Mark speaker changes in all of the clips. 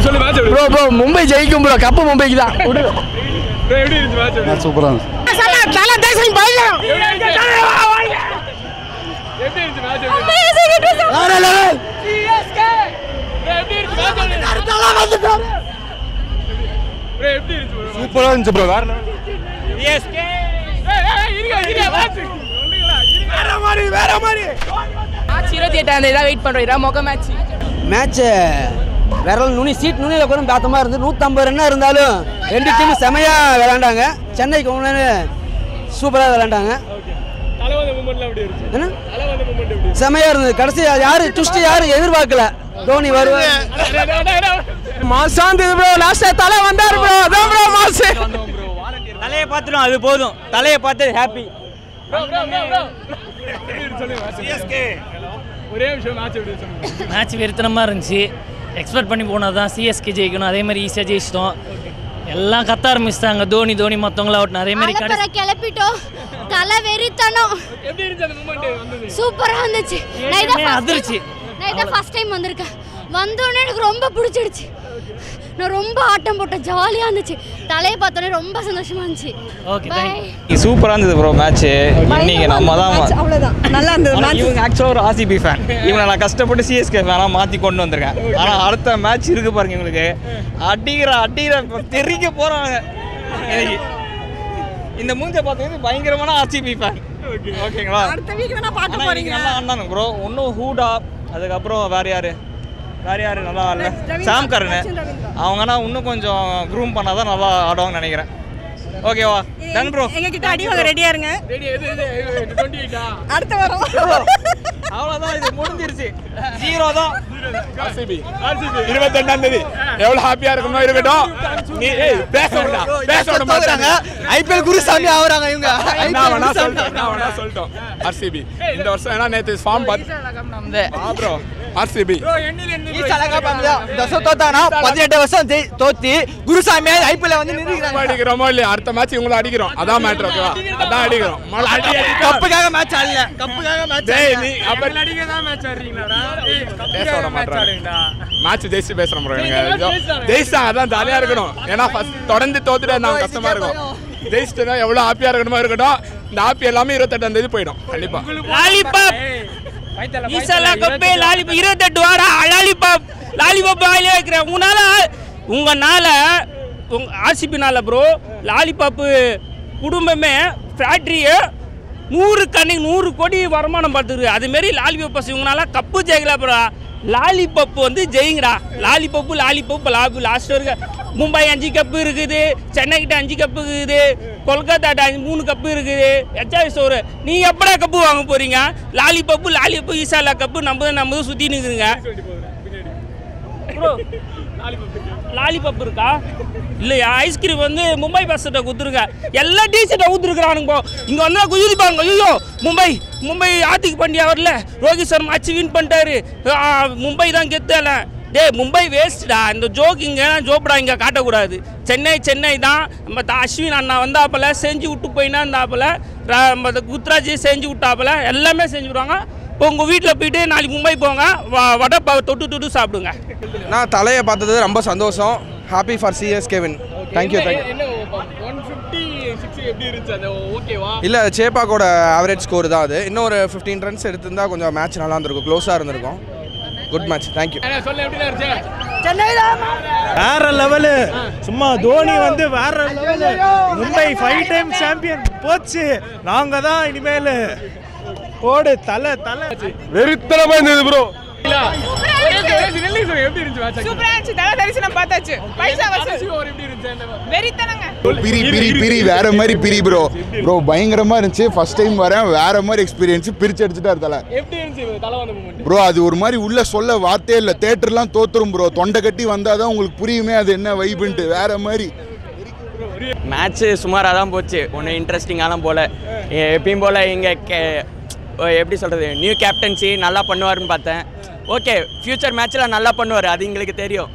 Speaker 1: சொல்லு match
Speaker 2: bro bro Mumbai ஜெயிக்கும் bro cup மும்பைக்கு தான்
Speaker 1: ப்ரோ எப்படி இருந்துச்சு மேட்ச்
Speaker 3: சூப்பரா இருந்துச்சு
Speaker 2: நல்லா தேசம் பையன்
Speaker 1: எப்படி இருந்துச்சு மேட்ச்
Speaker 2: வேற லெவல்
Speaker 1: சிஎஸ்கே எப்படி இருந்துச்சு மேட்ச்
Speaker 2: தல வந்துட்டாரு
Speaker 1: ப்ரோ எப்படி இருந்துச்சு ப்ரோ
Speaker 3: சூப்பரா இருந்துச்சு ப்ரோ வேற லெவல்
Speaker 1: சிஎஸ்கே இருங்க மேட்ச்
Speaker 2: வேற மாதிரி
Speaker 4: மேட்ச் 28ஆம் தேதி தான் வெயிட் பண்றோம். இதான் மொக்க மேட்ச்.
Speaker 5: மேட்ச் விரல் நுனி சீட் நுனியில் கூட பார்த்தமா இருந்து 150 ரன் இருந்தாலும் ரெண்டு டீம் செமையா விளையாண்டாங்க. சென்னைக்கு ஒன்று சூப்பராக விளையாண்டாங்க.
Speaker 1: தலைவந்த மூமெண்ட்ல எப்படி இருந்துச்சு
Speaker 5: என்ன
Speaker 1: தலைவந்த மூமெண்ட் எப்படி
Speaker 5: செமையா இருந்தது. கடைசி யாரு ட்விஸ்ட் யாரும் எதிர்பார்க்கல. தோனி வருவார்
Speaker 2: மாசாந்து ப்ரோ லாஸ்ட் தலை வந்தாரு ப்ரோ அதான் ப்ரோ மாஸ்
Speaker 6: தலையை பார்த்துடும் அது போதும். தலையை பார்த்து ஹாப்பி.
Speaker 1: ப்ரோ எப்படி இருந்துச்சு சொல்லுங்க சிஎஸ்கே ஒரே விஷயம் மேட்ச் எப்படி சொல்லுங்க
Speaker 7: மேட்ச் வெறித்தனமாக இருந்துச்சு. எக்ஸ்பெக்ட் பண்ணி போனது தான் சிஎஸ்கே ஜெயிக்கணும். அதே மாதிரி ஈஸியாக ஜெயிச்சிட்டோம். எல்லாம் கத்த ஆரம்பிச்சிட்டாங்க. தோனி மற்றவங்கள அவுட்னா அதே மாதிரி
Speaker 8: கிளப்பிட்டோம். தலை வெறித்தனம்
Speaker 1: எப்படி இருந்துச்சு அந்த மூமெண்ட் வந்தது
Speaker 8: சூப்பரா இருந்துச்சு.
Speaker 7: அதிர்ச்சி.
Speaker 8: நான் இதான் ஃபர்ஸ்ட் டைம் வந்திருக்கேன். வந்தோடனே எனக்கு ரொம்ப பிடிச்சிடுச்சு. நான் ரொம்ப ஆட்டம் போட்டேன். ஜாலியாக இருந்துச்சு. தலையை பார்த்தோன்னே ரொம்ப சந்தோஷமா இருந்துச்சு.
Speaker 7: ஓகே தேங்க்
Speaker 6: சூப்பராக இருந்தது ப்ரோ மேட்ச். இன்னைக்கு நம்ம தான்
Speaker 4: அவ்வளவுதான். நல்லா இருந்தது.
Speaker 6: இவங்க ஆக்சுவலாக ஒரு ஆர்சிபி ஃபேன். இவங்க நான் கஷ்டப்பட்டு சிஎஸ்கே ஃபேனாக மாற்றி கொண்டு வந்திருக்கேன். ஆனால் அடுத்த மேட்ச் இருக்கு பாருங்க இவங்களுக்கு. அடிக்கிற தெரிக்க போகிறாங்க. இந்த மூஞ்சை பார்த்தீங்கன்னா பயங்கரமான ஆர்சிபி ஃபேன். ஓகேங்களா?
Speaker 4: அடுத்த வீக் வேணா பார்க்க போறீங்க.
Speaker 6: நல்லா ஆனாங்க ப்ரோ. ஒன்றும் ஹூடா அதுக்கப்புறம் வேறு யார் நல்லா இல்லை சாம் கரன். அவங்கன்னா இன்னும் கொஞ்சம் க்ரூம் பண்ணால் தான் நல்லா ஆடுவாங்கன்னு நினைக்கிறேன். ஓகேவா? Done bro.
Speaker 4: எங்ககிட்ட அடி வாங்க ரெடியா இருங்க.
Speaker 1: ரெடி எது 28
Speaker 4: அடுத்த வாரம்
Speaker 6: அவ்வளோதான். இது முடிஞ்சிருச்சு. 0 தான்.
Speaker 1: ஆர்சிபி 22ஆம் தேதி எவ்வளவு ஹாப்பியா இருக்கணும் இருக்கட்டும். நீ பேச மாட்டாங்க.
Speaker 5: ஐபிஎல் குருசாமி ஆகுறாங்க இவங்க.
Speaker 1: நான் வேணா சொல்லிட்டோம் ஆர்சிபி இந்த வருஷம் ஏன்னா நேற்று ஃபார்ம் பார்த்து ப்ரோ ஆர்சிபி
Speaker 5: 18 வருஷம் தோத்தி குருசாமி ஐபிஎல் வந்து நிறுத்திக்கிறாங்க.
Speaker 1: அடிக்கிறோமோ இல்லையா அடுத்த மேட்ச் இவங்களை அடிக்கிறோம். அதான் மேட்ரு. ஓகேவா? அதான் அடிக்கிறோம்.
Speaker 5: கப்புக்காக மேட்ச் ஆடல. கப்புக்காக மேட்ச்
Speaker 1: நீ அப்ப அடிக்க தான் மேட்ச் ஆடுறீங்களாடா? மேட்ச் ஜெயிச்சு பேசுறோம் ப்ரோ. எனக்கு ஜெயிச்சாங்க அதான் ஜாலியா இருக்கணும். ஏன்னா ஃபர்ஸ்ட் தொடர்ந்து தோத்துட்டு இருந்தாங்க கஷ்டமா இருக்கும். ஜெயிச்சுட்டு எவ்வளவு ஹாப்பியா இருக்கணுமா இருக்கட்டும். இந்த ஹாப்பி எல்லாமே 28ஆம் தேதி போயிடும் கண்டிப்பா.
Speaker 7: லாலிபாப் ஈசலா கப்பே லாலிபாப் 28 வாடா லாலிபாப் வாயிலே வைக்கிறேன். உங்கனால உங்க ஆர்சிபினால ப்ரோ லாலிபாப் குடும்பமே ஃபேக்ட்ரியை 100 கோடி வருமானம் பார்த்துருக்கு. அதுமாரி லாலிபாப் இவங்கனால கப்பு ஜெயிக்கல ப்ரோ. லாலிபாப் வந்து ஜெயிங்கடா. லாலிபாப் லாஸ்ட் வரைக்கும் மும்பை 5 கப்பு இருக்குது. சென்னைக்கிட்ட 5 கப்பு இருக்குது. கொல்கத்தாட்ட 3 கப்பு இருக்குது. எச்சாய் நீ எப்படா கப்பு வாங்க போறீங்க? லாலிபாப் ஈசாலா கப்பு நம்ம சுற்றி நிற்குதுங்க ப்ரோ. லாலிபாப் இருக்கா இல்லையா? ஐஸ்கிரீம் வந்து மும்பை பஸ்ஸிட்ட கொடுத்துருங்க. எல்லா டீஷர்ட்டை ஊற்றுருக்குறானுங்க. இங்கே வந்து குதிப்பாங்க. ஐயோ மும்பை ஆர்த்திக் பாண்டியா வரல. ரோஹித் சர்மா ஆச்சு வின் பண்ணிட்டாரு. மும்பை தான் கெத்தல. மும்பை வேஸ்ட்டா. இந்த ஜோக்கிங்க ஜோப்டா இங்கே காட்டக்கூடாது. சென்னை தான். நம்ம அஸ்வின் அண்ணா வந்தாப்பில் செஞ்சு விட்டு போயினா இருந்தாப்பில். நம்ம குத்ராஜ் செஞ்சு விட்டாப்பில். எல்லாமே செஞ்சு விடுவாங்க. இப்போ உங்கள் வீட்டில் போயிட்டு நாளைக்கு மும்பை போங்க. வடை தொட்டு சாப்பிடுங்க.
Speaker 2: நான் தலையை பார்த்தது ரொம்ப சந்தோஷம். Happy for CSK win. Thank you.
Speaker 1: என்ன 156 எப்படி இருந்துச்சு அது ஓகேவா?
Speaker 2: இல்லை சேப்பாக்கோட ஆவரேஜ் ஸ்கோர் தான் அது. இன்னும் ஒரு 15 ரன்ஸ் எடுத்திருந்தா கொஞ்சம் மேட்ச் நல்லா இருந்திருக்கும். க்ளோஸாக இருந்திருக்கும். Good match. தேங்க்யூ.
Speaker 1: சொல்ல எப்படி இருந்துச்சு?
Speaker 6: வேற லெவலு. சும்மா தோனி வந்து வேற லெவலு. மும்பை 5 டைம் சாம்பியன் போச்சு. நாங்க தான் இனிமேல் போடு தலை
Speaker 1: வெறித்தனமா இருந்தது ப்ரோ. எப்படி இருந்துச்சு மேட்ச்?
Speaker 4: சூப்பரா இருந்துச்சு. தல தரிசனம் பார்த்தாச்சு. பைசா வசூல்
Speaker 1: எப்படி இருந்துச்சு?
Speaker 4: வெறித்தனங்க.
Speaker 3: பிரி வேற மாதிரி பிரி ப்ரோ பயங்கரமா இருந்துச்சு. ஃபர்ஸ்ட் டைம் வரேன். வேற மாதிரி எக்ஸ்பீரியன்ஸ். பிரிச்சு எடுத்துட்டாரு தலை.
Speaker 1: எப்படி இருந்துச்சு தலை வந்த மூமெண்ட்
Speaker 3: ப்ரோ? அது ஒரு மாதிரி உள்ள சொல்ல வார்த்தையே இல்லை. தேட்டர்லாம் தோத்துரும் ப்ரோ. தொண்டை கட்டி வந்தாதான் உங்களுக்கு புரியுமே அது என்ன வைப்புன்ட்டு. வேற மாதிரி
Speaker 6: மேட்ச்சு சுமாராக தான் போச்சு. ஒன்றும் இன்ட்ரெஸ்டிங்காலாம் போல. எப்பயும் போல் இங்கே எப்படி சொல்கிறது நியூ கேப்டன்சி நல்லா பண்ணுவார்னு பார்த்தேன். ஓகே ஃப்யூச்சர் மேட்ச்சில் நல்லா பண்ணுவார். அது எங்களுக்கு தெரியும்.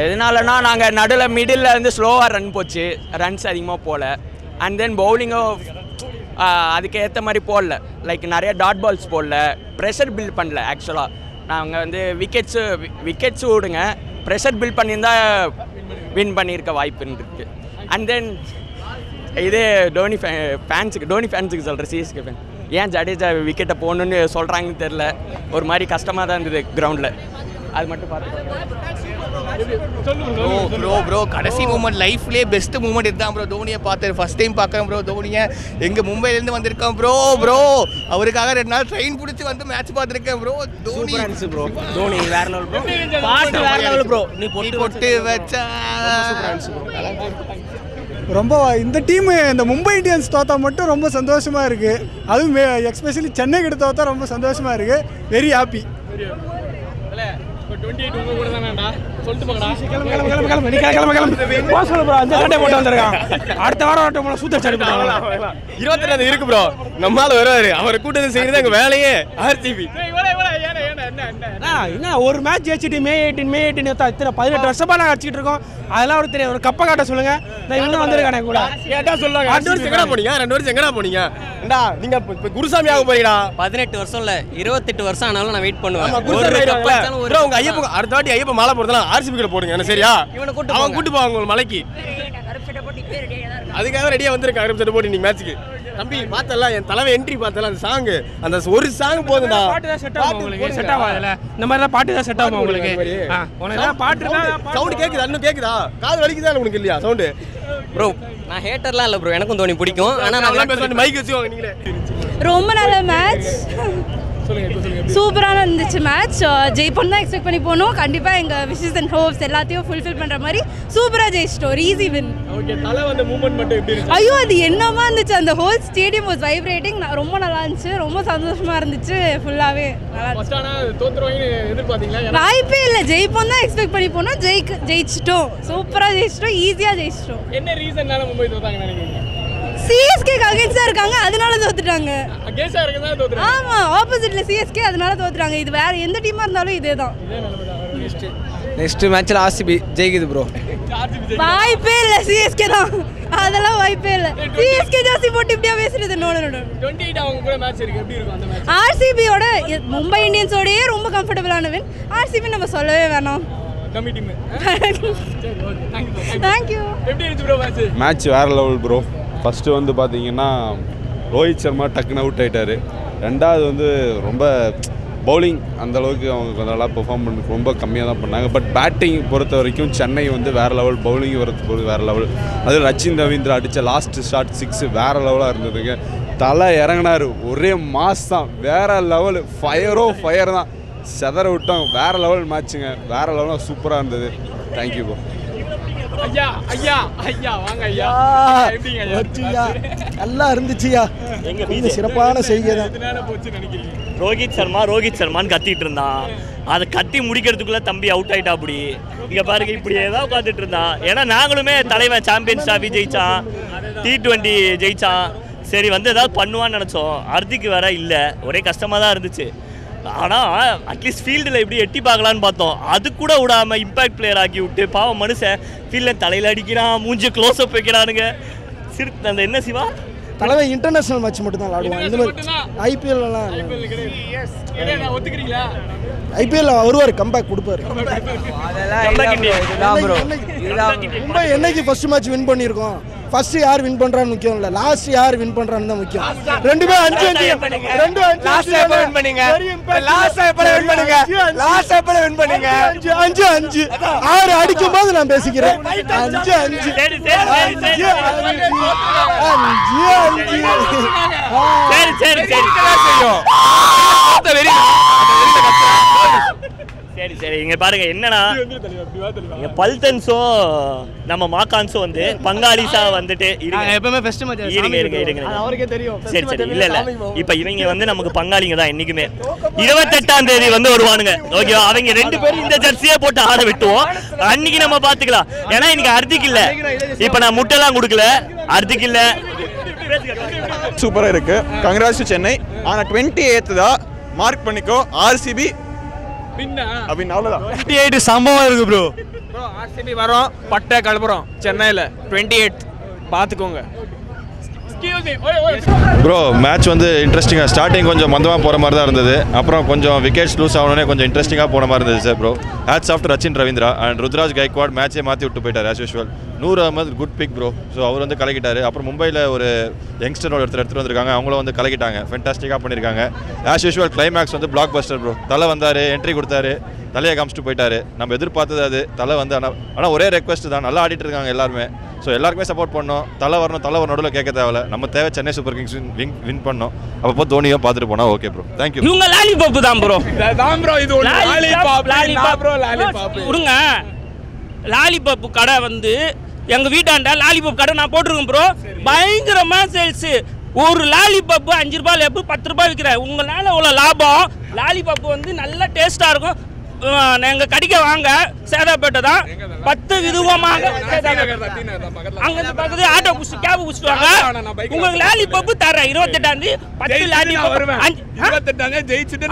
Speaker 6: எதனாலனா நாங்கள் நடுவில் மிடில் வந்து ஸ்லோவாக ரன் போச்சு. ரன்ஸ் அதிகமாக போகல. அண்ட் தென் பவுலிங்கும் அதுக்கு ஏற்ற மாதிரி போடல. லைக் நிறைய டாட் பால்ஸ் போடல. ப்ரெஷர் பில்ட் பண்ணல. ஆக்சுவலாக நாங்கள் வந்து விக்கெட்ஸு விடுங்க, ப்ரெஷர் பில்ட் பண்ணியிருந்தா வின் பண்ணியிருக்க வாய்ப்பு இருக்குது. அண்ட் தென் இதே டோனி ஃபேன்ஸுக்கு சொல்கிறேன், சிஎஸ்கே ஃபேன், ஏன் ஜடேஜா விக்கெட்டை போகணுன்னு சொல்கிறாங்கன்னு தெரில. ஒரு மாதிரி கஷ்டமாக தான் இருந்தது கிரவுண்டில். அது மட்டும்
Speaker 9: ப்ரோ கடைசி மூமெண்ட் லைஃப்லேயே பெஸ்ட் மூமெண்ட் இதுதான் ப்ரோ. தோனியை பார்த்து ஃபர்ஸ்ட் டைம் பார்க்குறேன் ப்ரோ. தோனியை எங்கள் மும்பைலேருந்து வந்திருக்கேன் ப்ரோ. அவருக்காக 2 நாள் ட்ரெயின் பிடிச்சி வந்து மேட்ச் பார்த்துருக்கேன் ப்ரோ. தோனி
Speaker 5: ப்ரோ, தோனி வேற லெவல் ப்ரோ, பாட்டு வேற லெவல் ப்ரோ. நீ
Speaker 9: பொட்டு வச்சா
Speaker 10: ரொம்ப இந்த டீம் இந்த மும்பை இந்தியன்ஸ் தோத்தா மட்டும் ரொம்ப சந்தோஷமா இருக்கு. அதுவும் எஸ்பெஷலி சென்னை கிட்ட தோத்தா ரொம்ப சந்தோஷமா இருக்கு. Very happy.
Speaker 5: அடுத்த வாரம் சூத்தர்
Speaker 9: 22 இருக்கு ப்ரோ. நம்மளால வருவாரு, அவரை கூட்டத்தை செய்யறது எங்க வேலையே. RCB
Speaker 5: என்ன ஒரு மேட்ச் ஜெயிச்சுட்டு மே 18 இத்தனை 18 வருஷமா நாங்கள் அடிச்சுட்டு இருக்கோம். அதெல்லாம் ஒரு தெரியும். ஒரு கப்பை காட்ட சொல்லுங்க. இவங்களும் வந்திருக்கானே கூட
Speaker 9: கேட்டா சொல்லுங்க. 2 வருஷம் எங்கடா போனீங்க? 2 வருஷம் எங்கடா போனீங்க? நீங்க குருசாமி ஆக போறீங்களா? 18
Speaker 11: வருஷம் இல்ல 28 வருஷம் ஆனாலும் நான் வெயிட் பண்ணுவேன்.
Speaker 9: உங்க ஐயப்ப அடுத்த வாட்டி ஐயப்ப மாலை போடுறதுலாம் RCB கிட்ட போடுங்க. சரியா? அவன் கூட்டு போவாங்க ஒரு மலைக்கு. அதுக்காக ரெடியா வந்திருக்க அருப்பு போட்டு நீங்க மேட்ச்சுக்கு. தம்பி பார்த்தல என் தலைவை என்ட்ரி பார்த்தல அந்த சாங், அந்த ஒரு சாங் போதுடா.
Speaker 7: பாட்டு தான் செட் ஆகும் உங்களுக்கு. செட் ஆகாதுல இந்த மாதிரி தான் பாட்டு தான் செட் ஆகும் உங்களுக்கு. உனக்கு பாட்டு தான்
Speaker 9: சவுண்ட் கேக்குதா? இன்னும் கேக்குதா? காது வலிக்குதா உங்களுக்கு இல்லையா சவுண்ட்?
Speaker 11: ப்ரோ நான் ஹேட்டர்லாம் இல்ல ப்ரோ, எனக்கும் தோனி பிடிக்கும். ஆனா நான்
Speaker 9: பேசுறேன் மைக் வச்சுவாங்க நீங்களே.
Speaker 4: ரொம்ப நல்ல மேட்ச், சூப்பரான இருந்துச்சு மேட்ச். ஜெயிப்போம் தான் எக்ஸ்பெக்ட் பண்ணி போனோம். கண்டிப்பாக எங்கள் விஷஸ் அண்ட் ஹோப்ஸ் எல்லாத்தையும் ஃபுல்ஃபில் பண்ணுற மாதிரி சூப்பராக ஜெயிச்சிட்டோம். Easy win. ஐயோ அது என்னமா இருந்துச்சு, அந்த ஹோல் ஸ்டேடியம் வாஸ் வைப்ரேட்டிங். ரொம்ப நல்லா இருந்துச்சு, ரொம்ப சந்தோஷமாக இருந்துச்சு. ஃபுல்லாகவே நல்லா வாய்ப்பே இல்லை. ஜெயிப்போம் தான் எக்ஸ்பெக்ட் பண்ணி போனோம். ஜெயிச்சிட்டோம், சூப்பராக ஜெயிச்சிட்டோம், ஈஸியாக ஜெயிச்சிட்டோம்.
Speaker 7: என்ன ரீசன்னால மும்பை தோத்தாங்க நினைக்கிறீங்க?
Speaker 4: சிஎஸ்கேக்கு அகைன்ஸ்டா இருக்காங்க, அதனால தோத்துட்டாங்க.
Speaker 7: அகைன்ஸ்டா இருக்கதா தோத்துறாங்க.
Speaker 4: ஆமா, ஆப்போசிட்ல சிஎஸ்கே, அதனால தோத்துறாங்க. இது வேற எந்த டீமா இருந்தாலும் இதேதான்.
Speaker 5: நெக்ஸ்ட் மேட்ச்ல RCB ஜெயிக்குது ப்ரோ.
Speaker 4: வாய்ப்பே இல்ல, சிஎஸ்கே தான். அதெல்லாம் வாய்ப்பே இல்ல. சிஎஸ்கே ஜாஸ்தி போட்டு இப்படியா பேசுறது? நோ
Speaker 7: 28 அவங்க கூட மேட்ச் இருக்கு. எப்படி இருக்கும் அந்த மேட்ச்?
Speaker 4: RCB ஓட மும்பை இந்தியன்ஸோடயே ரொம்ப கம்ஃபர்டபிளான வின். RCB நம்ம சொல்லவே வேணாம்.
Speaker 7: கம்மி டீம்.
Speaker 4: Thank you.
Speaker 7: எப்படி இருந்துச்சு ப்ரோ மேட்ச்?
Speaker 12: மேட்ச் வேற லெவல் ப்ரோ. ஃபஸ்ட்டு வந்து பார்த்தீங்கன்னா ரோஹித் சர்மா டக்குன்னு அவுட் ஆகிட்டார். ரெண்டாவது வந்து ரொம்ப பவுலிங் அந்தளவுக்கு அவங்க கொஞ்சம் நல்லா பெர்ஃபார்ம் பண்ணி ரொம்ப கம்மியாக தான் பண்ணாங்க. பட் பேட்டிங் பொறுத்த வரைக்கும் சென்னை வந்து வேறு லெவல், பவுலிங் வரது வேறு லெவல். அது ரச்சின் ரவீந்திரா அடித்த லாஸ்ட் ஷாட் 6 வேறு லெவலாக இருந்ததுங்க. தலை இறங்கினார், ஒரே மாஸ் தான், வேறு லெவல். ஃபயர் தான், செதற விட்டோம். வேறு லெவல் மேட்ச்சுங்க, வேறு லெவலாக சூப்பராக இருந்தது. Thank you bro.
Speaker 7: ஐயா வாங்க ஐயா. எப்படிங்க ஐயா?
Speaker 10: நல்லா இருந்துச்சுயா. எங்க சிறப்பான செய்கை தான்.
Speaker 13: ரோஹித் சர்மான்னு கத்திட்டு இருந்தான். அதை கத்தி முடிக்கிறதுக்குள்ள தம்பி அவுட் ஆயிட்டா. அப்படி இங்க பாருங்க, இப்படியே தான் உட்காந்துட்டு இருந்தான். ஏன்னா நாங்களுமே தலைவன் சாம்பியன்ஸ் டிராஃபி ஜெயிச்சான், T20 ஜெயிச்சான், சரி வந்து ஏதாவது பண்ணுவான்னு நினச்சோம். ஹர்திக் வேற இல்லை, ஒரே கஷ்டமாக தான் இருந்துச்சு. ஆனால் அட்லீஸ்ட் ஃபீல்டில் எப்படி எட்டி பார்க்கலான்னு பார்த்தோம், அது கூட விடாமல் இம்பேக்ட் பிளேயர் ஆக்கி விட்டு பாவம் மனுஷன் ஃபீல்டில் தலையில் அடிக்கிறான், மூஞ்சி க்ளோஸ் அப் வைக்கிறானுங்க. அந்த என்ன சிவா
Speaker 10: தலைவர் இன்டர்நேஷனல் மேட்ச் மட்டும் தான் விளாடுவான். இந்த மாதிரி ஐபிஎல்லாம் ஐபிஎல் வருவார், கம்பேக் கொடுப்பாரு. மும்பை என்னைக்கு ஃபர்ஸ்ட் மேட்ச் வின் பண்ணியிருக்கோம். ஃபர்ஸ்ட் யார் வின் பண்றான்னு முக்கியம் இல்ல, லாஸ்ட் யார் வின் பண்றான்னு தான் முக்கியம். ரெண்டுமே 5-5 லாஸ்ட் எப்ப வின் பண்ணீங்க? லாஸ்ட் எப்ப வின் பண்ணீங்க? லாஸ்ட் எப்ப வின் பண்ணீங்க? 5-5 6 அடிக்கும் போது நான் பேசிக்கிறேன். 5-5
Speaker 13: சரி சரி சரி இங்க பாருங்க, என்னன்னா பல்டன்ஸும் நம்ம மாக்கான்ஸும் வந்து பங்காளிஸா வந்துட்டு
Speaker 5: எப்பவுமே ஃபர்ஸ்ட் மேட்ச்
Speaker 13: இருங்க
Speaker 10: அவருக்கே தெரியும்.
Speaker 13: சரி இல்ல இப்ப இவங்க வந்து நமக்கு பங்காளிங்க தான் என்னைக்குமே. 28ஆம் தேதி வந்து வருவானுங்க, ஓகேவா? அவங்க 2 பேரும் இந்த ஜெர்சியே போட்டு ஆட விட்டுவோம். அன்னைக்கு நம்ம பாத்துக்கலாம். ஏன்னா இன்னைக்கு ஹர்திக் இல்ல, இப்ப நான் முட்டைலாம் கொடுக்கல, ஹர்திக் இல்ல.
Speaker 14: சூப்பரா இருக்கு. Congrats to Chennai. ஆனா 28th தான் மார்க் பண்ணிக்கோ, RCB அப்படின்னு. அவ்வளவுதான்.
Speaker 9: 28 சம்பவம் இருக்கு ப்ரோ. RCB வரோம், பட்டை கலப்புறோம் சென்னையில் 28 பார்த்துக்கோங்க.
Speaker 15: ப்ரோ மேட்ச் வந்து இன்ட்ரெஸ்டிங்காக ஸ்டார்டிங் கொஞ்சம் மந்தமாக போகிற மாதிரி தான் இருந்தது. அப்புறம் கொஞ்சம் விக்கெட்ஸ் லூஸ் ஆகணுன்னே கொஞ்சம் இன்ட்ரெஸ்டிங்காக போன மாதிரி இருந்தது sir bro. Hats off Rachin Ravindra and Ruturaj Gaikwad மேட்சே மாற்றி விட்டு போயிட்டார் as usual. Noor Ahmad good pick bro. So அவர் வந்து கலக்கிட்டார். அப்புறம் மும்பையில் ஒரு யங்ஸ்டரோட எடுத்துகிட்டு வந்திருக்காங்க, அவங்களும் வந்து கலக்கிட்டாங்க, ஃபென்டாஸ்டிக்காக பண்ணியிருக்காங்க. ஆஸ் யூஷுவல் கிளைமேக்ஸ் வந்து பிளாக் பஸ்டர் ப்ரோ. தலை வந்தார், என்ட்ரி கொடுத்தாரு, தலையை காமிச்சிட்டு போயிட்டார். நம்ம எதிர்பார்த்தது அது. தலை வந்து ஆனால் ஒரே ரெக்வஸ்ட் தான், நல்லா ஆடிட்டு இருக்காங்க எல்லாருமே. ஸோ எல்லாருக்குமே சப்போர்ட் பண்ணோம். தலை வரணும் நடுவில் கேட்க தேவையில்ல. நம்ம தேவை சென்னை சூப்பர் கிங்ஸ் வின் பண்ணோம். அப்போ தோனியும் பார்த்துட்டு போனால் ஓகே ப்ரோ. தேங்க்யூ.
Speaker 7: இவங்க லாலிபாப் தான் ப்ரோ.
Speaker 1: தான் ப்ரோ இது ஒரு லாலிபாப் ப்ரோ. லாலிபாப்
Speaker 7: விடுங்க. லாலிபாப் கடை வந்து எங்கள் வீட்டாண்ட லாலிபாப் கடை நான் போட்டிருக்கேன் ப்ரோ. பயங்கரமாக சேல்ஸு. ஒரு லாலிபாப்பு 5 ரூபாய் எப்போ 10 ரூபாய் விற்கிறேன். உங்களால் இவ்வளோ லாபம். லாலிபாப்பு வந்து நல்லா டேஸ்ட்டாக இருக்கும். எங்கள் கடிக்க வாங்க, சேதாப்பேட்டை தான். 10 விதமாக அங்கே பக்கத்து ஆட்டோ பிடிச்சி கேப் பிடிச்சிட்டு வாங்க. உங்களுக்கு லாலிபாப்பு தரேன் 28ஆந்தேதி 10
Speaker 1: லாலிபாப் ஜெயிச்சுட்டு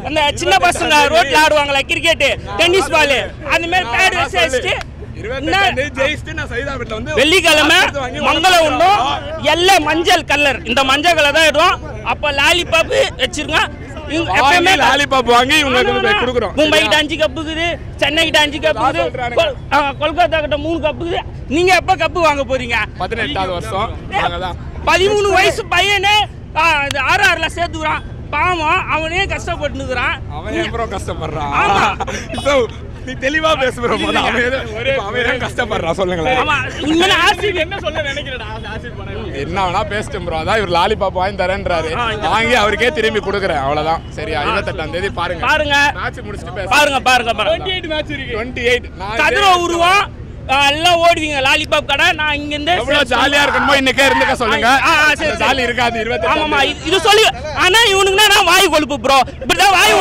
Speaker 7: அந்த சின்ன பசங்க ரோட்ல ஆடுவாங்களா கிரிக்கெட், டென்னிஸ் பால், அந்த மாதிரி பேட் வச்சு வெள்ளிக்கிழமை மங்களம் உண்டும். எல்லாம் மஞ்சள் கலர், இந்த மஞ்சள் கலர் தான் இடும். அப்ப லாலிபாப் வச்சிருங்க. எப்பவுமே
Speaker 1: லாலிபாப் வாங்கி இவங்களுக்கு கொடுக்குறோம்.
Speaker 7: மும்பை கிட்ட 5 கப்பு இருக்குது, சென்னை கிட்ட 5 கப்பு இருக்குது, கொல்கத்தா கிட்ட 3 கப்பு இருக்குது. நீங்க எப்ப கப்பு வாங்க போறீங்க?
Speaker 1: 18வது வருஷம்.
Speaker 7: 13 வயசு பையனே RRல சேர்த்துக்கிறான். பாவம், அவனே கஷ்டப்பட்டுக்கிறான்.
Speaker 1: அவன் எவ்வளவு கஷ்டப்படுறான். நீ தெளிவா பேசு ப்ரோ. அவன் கஷ்டப்படுறான். சொல்லுங்களேன்
Speaker 7: என்ன சொல்ல நினைக்கிறேன்.
Speaker 1: என்ன வேணா பேசிட்டேன் ப்ரோ. அதான் இவர் லாலிபாப் வாங்கி தரேன்றாரு. வாங்கி அவருக்கே திரும்பி கொடுக்குறேன், அவ்வளவுதான். சரியா? 28ஆந்தேதி பாருங்க. மேட்ச் முடிச்சிட்டு பேச
Speaker 7: பாருங்க.
Speaker 1: 28 மேட்ச் இருக்கு. 28
Speaker 7: கதிர உருவம் எல்லாம் ஓடுவீங்க லாலிபாப் கடை. நான் இங்க இருந்து
Speaker 1: எவ்வளவு ஜாலியா இருக்கணுமோ இன்னைக்கே இருந்துக்க சொல்லுங்க. ஜாலி இருக்காது 28.
Speaker 7: ஆமாமா இது சொல்லி. ஆனா இவனுக்குன்னா நான் வாய் கொழுப்பு ப்ரோ. இப்படிதான் வாய்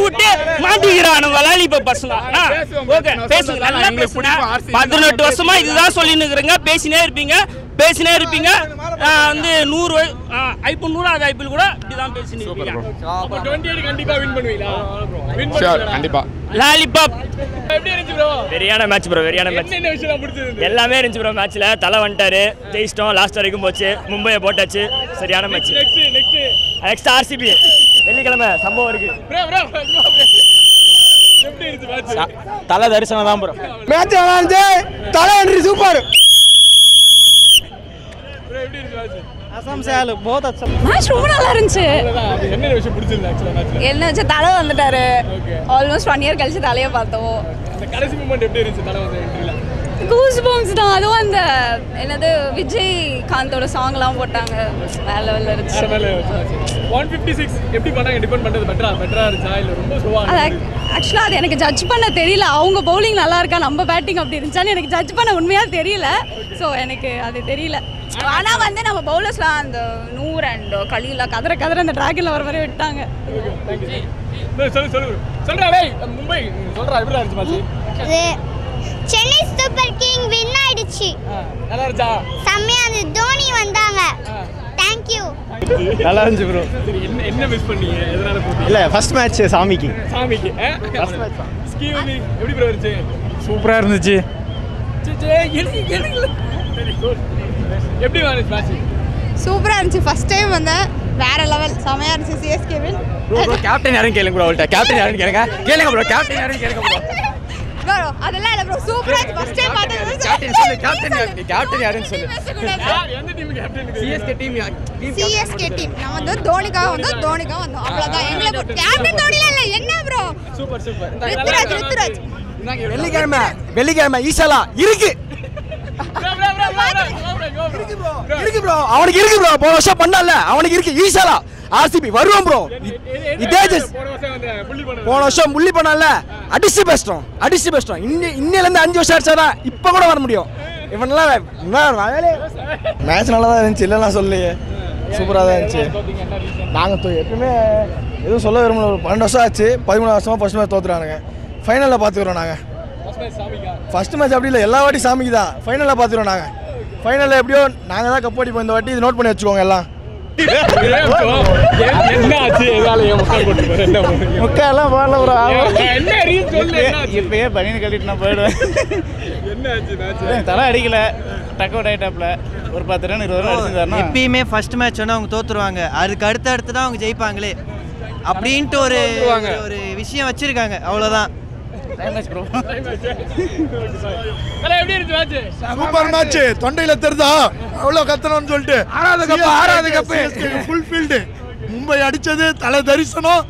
Speaker 7: விட்டு மாட்டிக்கிறானுங்க லாலிபாப் பசங்க. ஓகே பேசுங்க. நல்லா பேசுங்க. 18 வருஷமா இதுதான் சொல்லின்னு இருக்கிறீங்க. பேசினே இருப்பீங்க. வந்து 100 ஐபிஎல் 100வது ஐபிஎல் கூட இப்படிதான் பேசினீங்க.
Speaker 1: அப்ப 28 கண்டிப்பா வின் பண்ணுவீங்களா? வின் பண்ணுவீங்களா? கண்டிப்பா.
Speaker 7: லாலிபாப்
Speaker 13: எப்படி இருந்துச்சு ப்ரோ? வெரியான மேட்ச் ப்ரோ. வெரியான மேட்ச். என்ன விஷயம் பிடிச்சது? எல்லாமே இருந்துச்சு ப்ரோ. மேட்ச்ல தலை வந்துட்டாரு, ஜெயிச்சிட்டோம். லாஸ்ட் வரைக்கும் போச்சு. மும்பையை போட்டாச்சு. சரியான மேட்ச். நெக்ஸ்ட் RCB வெள்ளிக்கிழமை சம்பவம் இருக்கு. எப்படி இருந்துச்சு மேட்ச்? தலை தரிசனம் தான் ப்ரோ.
Speaker 10: மேட்ச் நல்லா இருந்துச்சு. தலை என்ட்ரி சூப்பர்.
Speaker 16: असम से आया लोग बहुत अच्छा
Speaker 4: मैच ரொம்ப நல்லா இருந்துச்சு.
Speaker 13: என்ன விஷயம் பிடிச்சிருந்தா एक्चुअली மேட்ச்ல?
Speaker 4: என்ன வச்சு தலை வந்துட்டாரு. ஆல்மோஸ்ட் 1 இயர் கழிச்சு தலைய பார்த்தோம்.
Speaker 13: அந்த கடைசி மூமெண்ட் எப்படி இருந்துச்சு தலை வந்து என்ட்ரில?
Speaker 4: கூஸ் பம்ப்ஸ் தான். அதுவும் அந்த என்னது விஜய் காந்தோட சாங்லாம் போட்டாங்க. வேற லெவல்ல இருந்துச்சு.
Speaker 13: 156 எப்படி பண்ணாங்க? டிபெண்ட் பண்றது பெட்டரா இருந்துச்சா இல்ல ரொம்ப ஸ்லோவா?
Speaker 4: ஆக்சுவலா அது எனக்கு ஜட்ஜ் பண்ண தெரியல. அவங்க பவுலிங் நல்லா இருக்கா, நம்ம பேட்டிங் அப்படி இருந்துச்சான்னு எனக்கு ஜட்ஜ் பண்ண உண்மையா தெரியல. ஸோ எனக்கு அது தெரியல. ஆனா வந்து நம்ம பவுலர்ஸ்லாம் அந்த நூர் அண்ட் கலீலா கதற அந்த டிராகன்ல வர வரை விட்டாங்க.
Speaker 13: சொல்றா டேய் மும்பை சொல்றா எப்படி இருந்துச்சு match?
Speaker 17: Chennai super king win ஆயிடுச்சு.
Speaker 13: நல்லா இருந்துச்சா?
Speaker 17: செம்மையா இருந்துச்சு. தோனி வந்தாங்க. Thank you.
Speaker 16: நல்லா இருந்துச்சு ப்ரோ.
Speaker 13: சரி என்ன மிஸ் பண்ணீங்க? எதனால போறீங்க?
Speaker 16: இல்ல ஃபர்ஸ்ட் மேட்ச் சாமிக்கு
Speaker 13: ஃபர்ஸ்ட் மேட்ச் ஸ்கீ வந்து எப்படி ப்ரோ இருந்துச்சு?
Speaker 16: சூப்பரா இருந்துச்சு.
Speaker 13: எப்படி இருந்துச்சு மேட்ச்?
Speaker 4: சூப்பரா இருந்துச்சு. ஃபர்ஸ்ட் டைம் வந்து வேற லெவல் செமையா இருந்துச்சு. CSK win.
Speaker 16: ப்ரோ கேப்டன் யாரும் கேளுங்க ப்ரோ. அவள்ட்ட கேப்டன் யாரும் கேளுங்க ப்ரோ. கேப்டன் யாரும் கேளுங்க ப்ரோ.
Speaker 4: ப்ரோ அதெல்லாம் இல்ல ப்ரோ. சூப்பரா இருந்துச்சு. ஃபர்ஸ்ட் டைம் பார்த்தது.
Speaker 16: கேப்டன் யாருன்னு சொல்லு.
Speaker 13: எந்த டீம் கேப்டன்?
Speaker 4: CSK team. நான் வந்து தோனிக்காக வந்தோம். அவ்வளவுதான். எங்களுக்கு கேப்டன் தோனில இல்ல. என்ன ப்ரோ?
Speaker 16: சூப்பர்.
Speaker 4: ருத்ராஜ்.
Speaker 10: வெள்ளிக்கிழமை ஈசாலா இருக்கு. இருக்கு ப்ரோ. அவனுக்கு இருக்கு ப்ரோ. போன வருஷம் பண்ணல. அவனுக்கு இருக்கு ஈசாலா. RCB வருவோம் ப்ரோ. இதே போன வருஷம் புள்ளி பண்ணல. அடிச்சு பேஸ்டோம். இன்னையில இருந்து 5 வருஷம் ஆச்சாதான் இப்ப கூட வர முடியும். இவனெல்லாம் மேட்ச் நல்லா தான் இருந்துச்சு. இல்லைன்னா சொல்லையே சூப்பராக தான் இருந்துச்சு. நாங்கள் எப்பவுமே எதுவும் சொல்ல விரும்பல. ஒரு 12 வருஷம் ஆச்சு. 13 வருஷமா ஃபர்ஸ்ட் மேட்ச் தோத்துறானுங்க. ஃபைனலில் பார்த்துக்கிறோம் நாங்கள். ஃபர்ஸ்ட் மேட்ச் அப்படி இல்லை, எல்லா வாட்டி சாமிக்கு தான். ஃபைனலில் பார்த்துக்கிறோம் நாங்கள். ஃபைனலில் எப்படியோ நாங்கள் தான் கப் அடிப்போம் இந்த வாட்டி. இது நோட் பண்ணி வச்சுக்கோங்க எல்லாம். முக்காலாம் போடல ப்ரோ. இப்பயே பனியன் கட்டிட்டு நான் போயிடுவேன். தலை அடிக்கல.
Speaker 18: டக் அவுட் ஆயிட்டாப்ல ஒரு 10 ரன் 20 ரன் அடிச்சிருந்தாருன்னா
Speaker 19: எப்பயுமே ஃபர்ஸ்ட் மேட்ச் வந்து அவங்க தோத்துருவாங்க, அதுக்கு அடுத்து தான் அவங்க ஜெயிப்பாங்களே அப்படின்ட்டு ஒரு விஷயம் வச்சிருக்காங்க, அவ்வளோதான்.
Speaker 10: சூப்பர் மேட்ச், தொண்டையில தெரிதா அவ்வளோ கத்தணும்னு சொல்லிட்டு. ஆறாவது கப்பு ஃபுல் ஃபீல்டு. மும்பை அடிச்சது தலை தரிசனம்,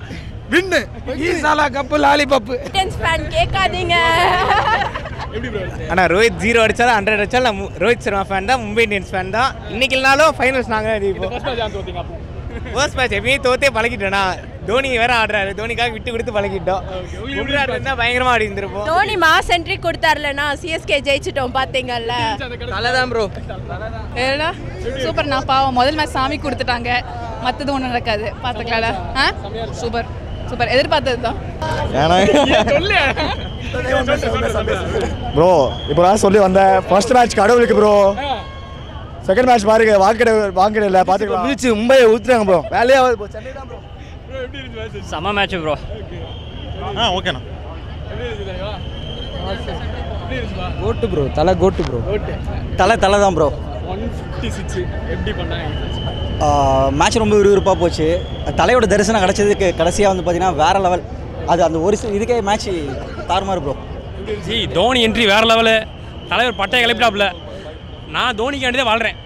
Speaker 10: வின்னு ஈசாலா கப்பு லாலிபப்பு.
Speaker 4: கேட்காதீங்க.
Speaker 20: ஆனால் ரோஹித் 0 அடிச்சாலும் 100 அடிச்சாலும் நான் ரோஹித் சர்மா ஃபேன் தான், மும்பை இந்தியன்ஸ் ஃபேன் தான். இன்னைக்கு இல்லைனாலும் ஃபைனல்ஸ் நாங்கள் ஃபர்ஸ்ட் மேட்ச் எப்பயும் தோத்தே பழகிட்டோம்னா, தோனி வேற ஆடுறாரு, தோனிக்காக விட்டு கொடுத்து பழகிட்டோம். பும்ரா இருந்தா பயங்கரமா ஆடி இருந்திருப்போம்.
Speaker 4: தோனி மாஸ் என்ட்ரி கொடுத்தாருலனா சிஎஸ்கே ஜெயிச்சிட்டோம் பாத்தீங்கல்ல.
Speaker 11: தலைதான் ப்ரோ.
Speaker 4: ஏடா சூப்பர். நான் பாவம் முதல் மேட்ச் சாமி கொடுத்துட்டாங்க, மற்றது ஒன்றும் நடக்காது பார்த்துக்கலாம்ல. சூப்பர் சூப்பர், எதிர்பார்த்தது தான்.
Speaker 18: ப்ரோ இப்போ தான் சொல்லி வந்தேன், ஃபர்ஸ்ட் மேட்ச் கடவுளுக்கு ப்ரோ, செகண்ட் மேட்ச் பாருங்க வாங்கடை இல்லை பார்த்துக்கலாம். மிதிச்சு மும்பையை ஊற்றுறாங்க ப்ரோ, வேலையே சென்னை தான் ப்ரோ.
Speaker 7: செம மேட்ச் ப்ரோ.
Speaker 18: ஓகேண்ணா.
Speaker 5: கோட்டு ப்ரோ, கோட்டு ப்ரோ, தலை தான் ப்ரோ.
Speaker 7: 156 எப்படி பண்ணாங்க?
Speaker 5: மேட்ச் ரொம்ப விறுவிறுப்பாக போச்சு. தலையோட தரிசனம் கிடச்சதுக்கு கடைசியாக வந்து பார்த்தீங்கன்னா வேறு லெவல். அது அந்த ஒரு இதுக்கே மேட்ச் தாறுமாறு ப்ரோ.
Speaker 7: தோனி என்ட்ரி வேறு லெவலு. தலைவர் பட்டையை கிளப்பிட்டாப்புல. நான் தோனிக்காண்டி தான் வாழ்கிறேன்.